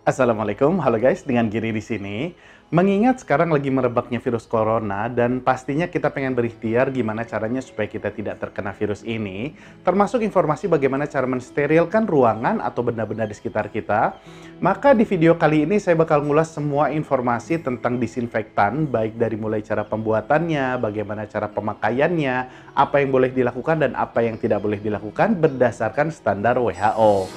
Assalamualaikum, halo guys, dengan Giri di sini. Mengingat sekarang lagi merebaknya virus corona dan pastinya kita pengen berikhtiar gimana caranya supaya kita tidak terkena virus ini, termasuk informasi bagaimana cara mensterilkan ruangan atau benda-benda di sekitar kita. Maka di video kali ini saya bakal ngulas semua informasi tentang disinfektan, baik dari mulai cara pembuatannya, bagaimana cara pemakaiannya, apa yang boleh dilakukan dan apa yang tidak boleh dilakukan berdasarkan standar WHO.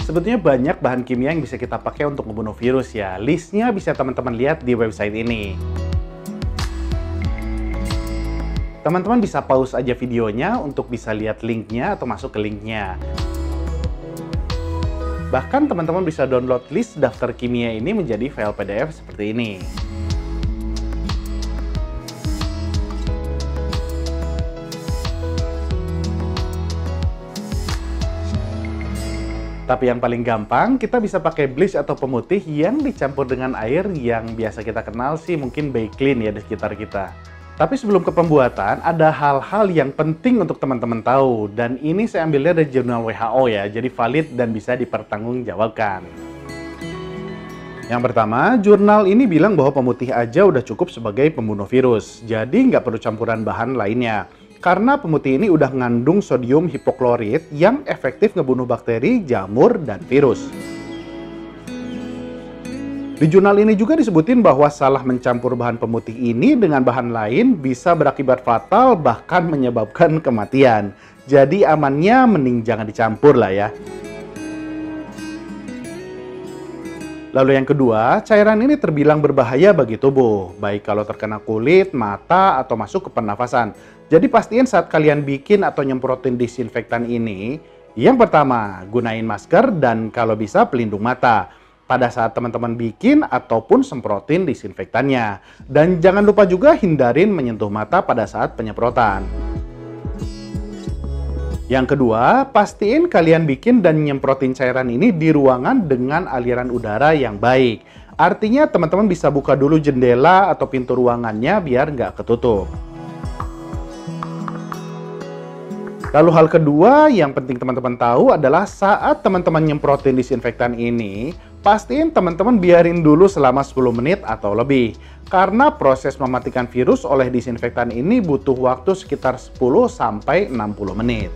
Sebetulnya banyak bahan kimia yang bisa kita pakai untuk membunuh virus ya. Listnya bisa teman-teman lihat di website ini. Teman-teman bisa pause aja videonya untuk bisa lihat linknya atau masuk ke linknya. Bahkan teman-teman bisa download list daftar kimia ini menjadi file PDF seperti ini. Tapi yang paling gampang, kita bisa pakai bleach atau pemutih yang dicampur dengan air yang biasa kita kenal sih mungkin Baiklin ya di sekitar kita. Tapi sebelum ke pembuatan, ada hal-hal yang penting untuk teman-teman tahu. Dan ini saya ambilnya dari jurnal WHO ya, jadi valid dan bisa dipertanggungjawabkan. Yang pertama, jurnal ini bilang bahwa pemutih aja udah cukup sebagai pembunuh virus. Jadi nggak perlu campuran bahan lainnya. Karena pemutih ini udah mengandung sodium hipoklorit yang efektif ngebunuh bakteri, jamur, dan virus. Di jurnal ini juga disebutin bahwa salah mencampur bahan pemutih ini dengan bahan lain bisa berakibat fatal bahkan menyebabkan kematian. Jadi amannya mending jangan dicampur lah ya. Lalu yang kedua, cairan ini terbilang berbahaya bagi tubuh, baik kalau terkena kulit, mata, atau masuk ke pernafasan. Jadi pastiin saat kalian bikin atau nyemprotin disinfektan ini, yang pertama, gunain masker dan kalau bisa pelindung mata pada saat teman-teman bikin ataupun semprotin disinfektannya. Dan jangan lupa juga hindarin menyentuh mata pada saat penyemprotan. Yang kedua, pastiin kalian bikin dan nyemprotin cairan ini di ruangan dengan aliran udara yang baik. Artinya teman-teman bisa buka dulu jendela atau pintu ruangannya biar nggak ketutup. Lalu hal kedua yang penting teman-teman tahu adalah saat teman-teman nyemprotin disinfektan ini, pastiin teman-teman biarin dulu selama 10 menit atau lebih. Karena proses mematikan virus oleh disinfektan ini butuh waktu sekitar 10-60 menit.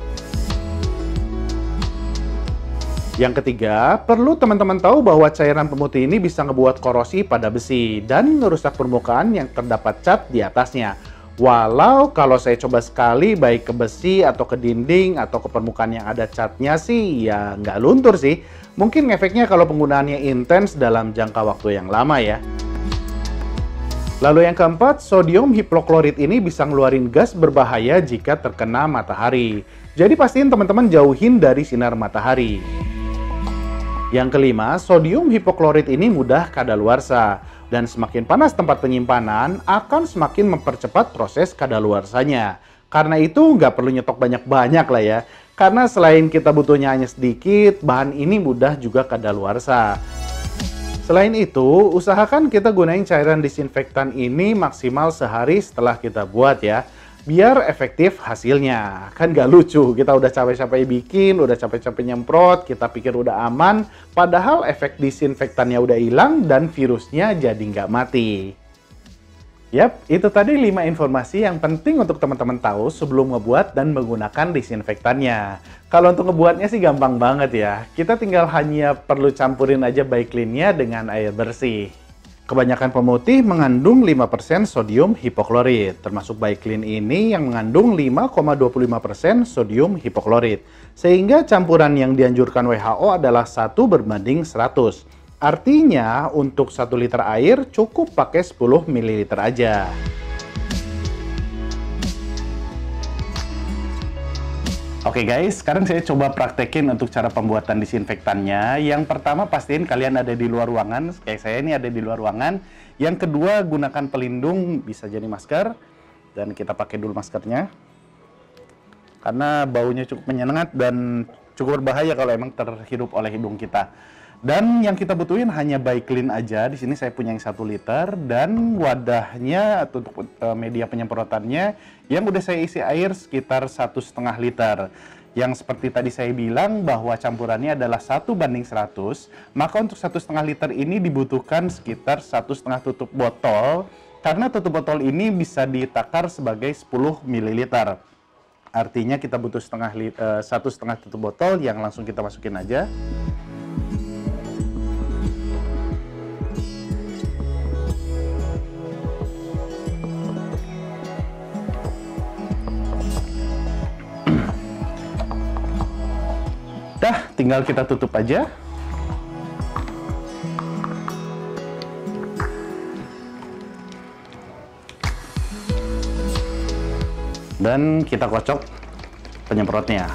Yang ketiga, perlu teman-teman tahu bahwa cairan pemutih ini bisa ngebuat korosi pada besi dan merusak permukaan yang terdapat cat di atasnya. Walau kalau saya coba sekali baik ke besi atau ke dinding atau ke permukaan yang ada catnya sih ya nggak luntur sih. Mungkin efeknya kalau penggunaannya intens dalam jangka waktu yang lama ya. Lalu yang keempat, sodium hipoklorit ini bisa ngeluarin gas berbahaya jika terkena matahari. Jadi pastiin teman-teman jauhin dari sinar matahari. Yang kelima, sodium hipoklorit ini mudah kadaluarsa. Dan semakin panas tempat penyimpanan, akan semakin mempercepat proses kadaluarsanya. Karena itu nggak perlu nyetok banyak-banyak lah ya. Karena selain kita butuhnya hanya sedikit, bahan ini mudah juga kadaluarsa. Selain itu, usahakan kita gunain cairan disinfektan ini maksimal sehari setelah kita buat ya. Biar efektif hasilnya. Kan gak lucu, kita udah capek-capek bikin, udah capek-capek nyemprot, kita pikir udah aman, padahal efek disinfektannya udah hilang dan virusnya jadi nggak mati. Yap, itu tadi 5 informasi yang penting untuk teman-teman tahu sebelum ngebuat dan menggunakan disinfektannya. Kalau untuk ngebuatnya sih gampang banget ya. Kita tinggal hanya perlu campurin aja Baiklin-nya dengan air bersih. Kebanyakan pemutih mengandung 5% sodium hipoklorit, termasuk Baiklin ini yang mengandung 5,25% sodium hipoklorit. Sehingga campuran yang dianjurkan WHO adalah 1:100. Artinya untuk 1 liter air cukup pakai 10 ml aja. Oke guys, sekarang saya coba praktekin untuk cara pembuatan disinfektannya. Yang pertama pastiin kalian ada di luar ruangan, kayak saya ini ada di luar ruangan. Yang kedua gunakan pelindung, bisa jadi masker. Dan kita pakai dulu maskernya. Karena baunya cukup menyengat dan cukup berbahaya kalau emang terhirup oleh hidung kita. Dan yang kita butuhin hanya Baiklin aja. Di sini saya punya yang 1 liter dan wadahnya atau untuk media penyemprotannya yang udah saya isi air sekitar 1,5 liter. Yang seperti tadi saya bilang bahwa campurannya adalah 1:100, maka untuk 1,5 liter ini dibutuhkan sekitar 1,5 tutup botol, karena tutup botol ini bisa ditakar sebagai 10 ml. Artinya kita butuh 1,5 tutup botol yang langsung kita masukin aja. Dah, tinggal kita tutup aja. Dan kita kocok penyemprotnya.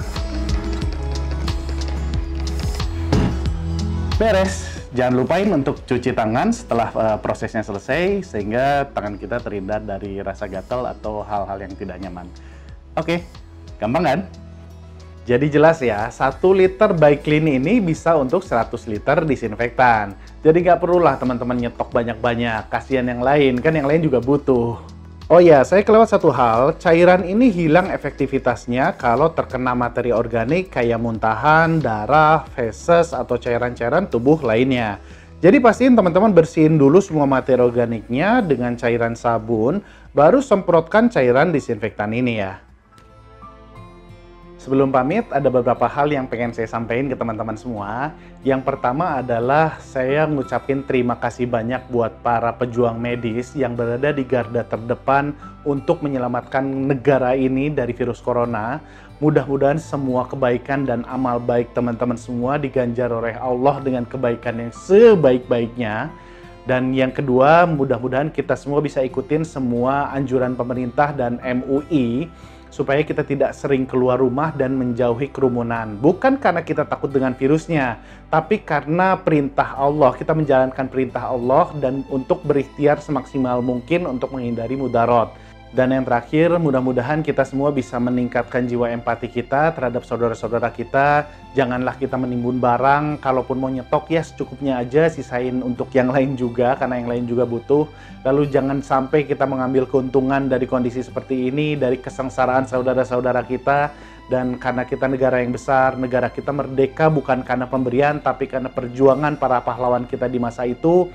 Beres. Jangan lupain untuk cuci tangan setelah prosesnya selesai, sehingga tangan kita terhindar dari rasa gatal atau hal-hal yang tidak nyaman. Oke, gampang kan? Jadi jelas ya, 1 liter By Clean ini bisa untuk 100 liter disinfektan. Jadi nggak perlulah teman-teman nyetok banyak-banyak, kasihan yang lain, kan yang lain juga butuh. Oh ya, saya kelewat satu hal, cairan ini hilang efektivitasnya kalau terkena materi organik kayak muntahan, darah, feses, atau cairan-cairan tubuh lainnya. Jadi pastiin teman-teman bersihin dulu semua materi organiknya dengan cairan sabun, baru semprotkan cairan disinfektan ini ya. Sebelum pamit, ada beberapa hal yang pengen saya sampaikan ke teman-teman semua. Yang pertama adalah saya ngucapin terima kasih banyak buat para pejuang medis yang berada di garda terdepan untuk menyelamatkan negara ini dari virus corona. Mudah-mudahan semua kebaikan dan amal baik teman-teman semua diganjar oleh Allah dengan kebaikan yang sebaik-baiknya. Dan yang kedua, mudah-mudahan kita semua bisa ikutin semua anjuran pemerintah dan MUI supaya kita tidak sering keluar rumah dan menjauhi kerumunan. Bukan karena kita takut dengan virusnya, tapi karena perintah Allah. Kita menjalankan perintah Allah dan untuk berikhtiar semaksimal mungkin untuk menghindari mudarat. Dan yang terakhir, mudah-mudahan kita semua bisa meningkatkan jiwa empati kita terhadap saudara-saudara kita. Janganlah kita menimbun barang, kalaupun mau nyetok ya secukupnya aja, sisain untuk yang lain juga, karena yang lain juga butuh. Lalu jangan sampai kita mengambil keuntungan dari kondisi seperti ini, dari kesengsaraan saudara-saudara kita. Dan karena kita negara yang besar, negara kita merdeka bukan karena pemberian, tapi karena perjuangan para pahlawan kita di masa itu.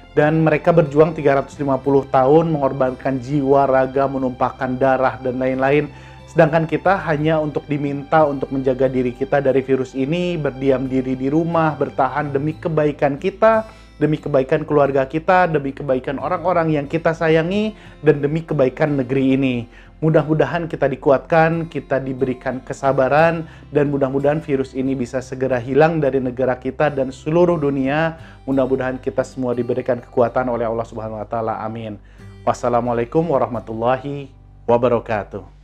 Dan mereka berjuang 350 tahun, mengorbankan jiwa, raga, menumpahkan darah, dan lain-lain. Sedangkan kita hanya untuk diminta untuk menjaga diri kita dari virus ini, berdiam diri di rumah, bertahan demi kebaikan kita, demi kebaikan keluarga kita, demi kebaikan orang-orang yang kita sayangi, dan demi kebaikan negeri ini. Mudah-mudahan kita dikuatkan, kita diberikan kesabaran, dan mudah-mudahan virus ini bisa segera hilang dari negara kita dan seluruh dunia. Mudah-mudahan kita semua diberikan kekuatan oleh Allah Subhanahu wa Ta'ala. Amin. Wassalamualaikum warahmatullahi wabarakatuh.